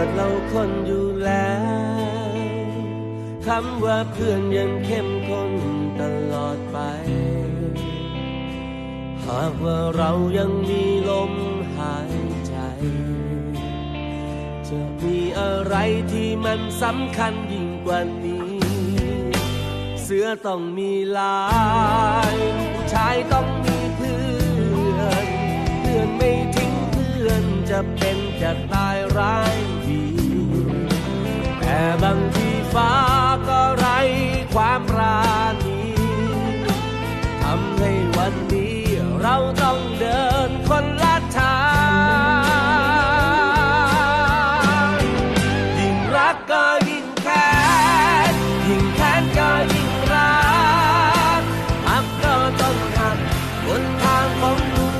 ดเราคนอยู่แล้วคำว่าเพื่อนยังเข้มข้นตลอดไปหากว่าเรายังมีลมหายใจจะมีอะไรที่มันสำคัญยิ่งกว่านี้เสือต้องมีลายผู้ชายต้องมีเพื่อนเพื่อนไม่ทิ้งเพื่อนจะเป็นจะตายร้ายดีแต่บางทีฟ้าก็ไร้ความปราณีทำให้วันนี้เราต้องเดินคนละทางยิ่งรักก็ยิ่งแค้นยิ่งแค้นก็ยิ่งรักหักก็ต้องหักบนทางของลูก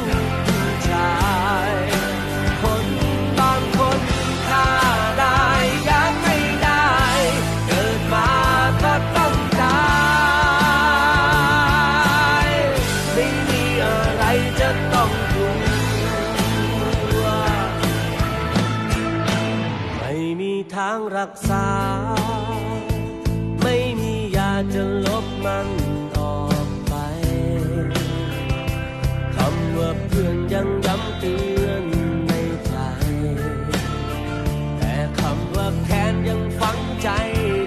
ผู้ชายคนบางคนฆ่าได้ยังไม่ได้เกิดมาก็ต้องตายไม่มีอะไรจะต้องกลัวไม่มีทางรักษาไม่มียาจะลบมันออกไปคำว่าเพื่อนยังย้ำเตือนในใจแต่คำว่าแค้นยังฝังใจ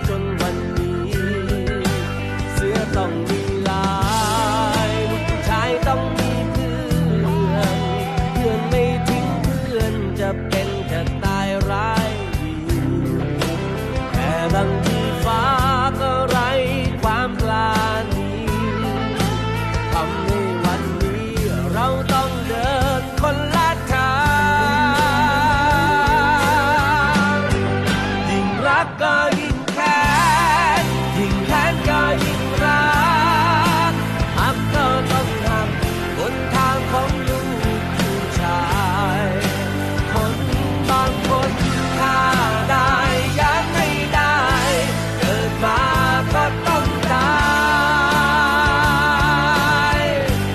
จนวันนี้เสือต้องมีลายผู้ชายต้องมีเพื่อนเพื่อนไม่ทิ้งเพื่อนจะเป็นจะตายร้ายดีแต่บางทีฟ้าก็ไร้ความปราณีทำให้วันนี้เราต้องเดินคนละทางยิ่งรักก็ยิ่งแค้นยิ่งแค้นก็ยิ่งรักหักก็ต้องหักบนทางของลูกผู้ชายคนบางคนฆ่าได้ยังไม่ได้เกิดมาก็ต้องตาย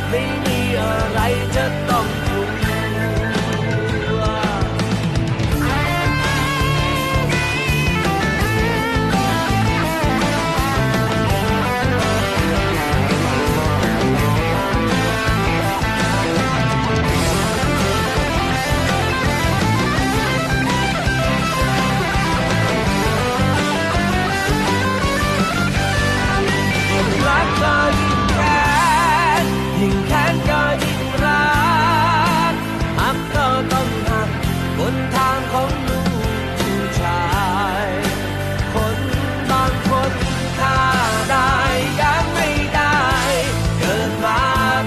ไม่มีอะไรจะต้องกลัวรักก็ยิ่งแค้นยิ่งแค้นก็ยิ่งรักหักก็ต้องหักบนทางของลูกผู้ชายคนบางคนฆ่าได้ยังไม่ได้เกิดมา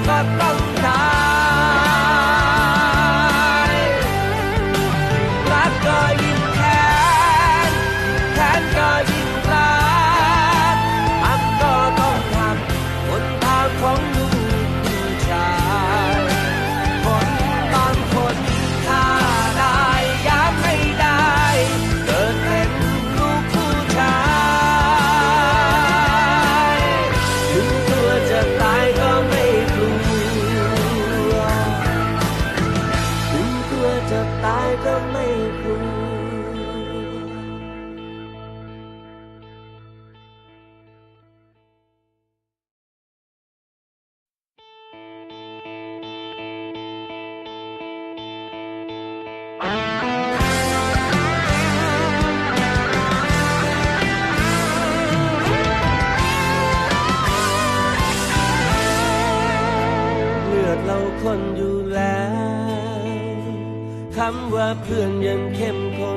ก็ต้องตายรักก็ยิ่งแค้นแค้นก็ยิ่งรักหักก็ต้องหักบนทางของลูกผู้ชายคนบางคนฆ่าได้ยังไม่ได้เกิดเป็นลูกผู้ชายถึงตัวจะตายก็ไม่กลัวถึงตัวจะตายก็ไม่กลัวเลือดเราคนอยู่แล้วคำว่าเพื่อนยังเข้มข้น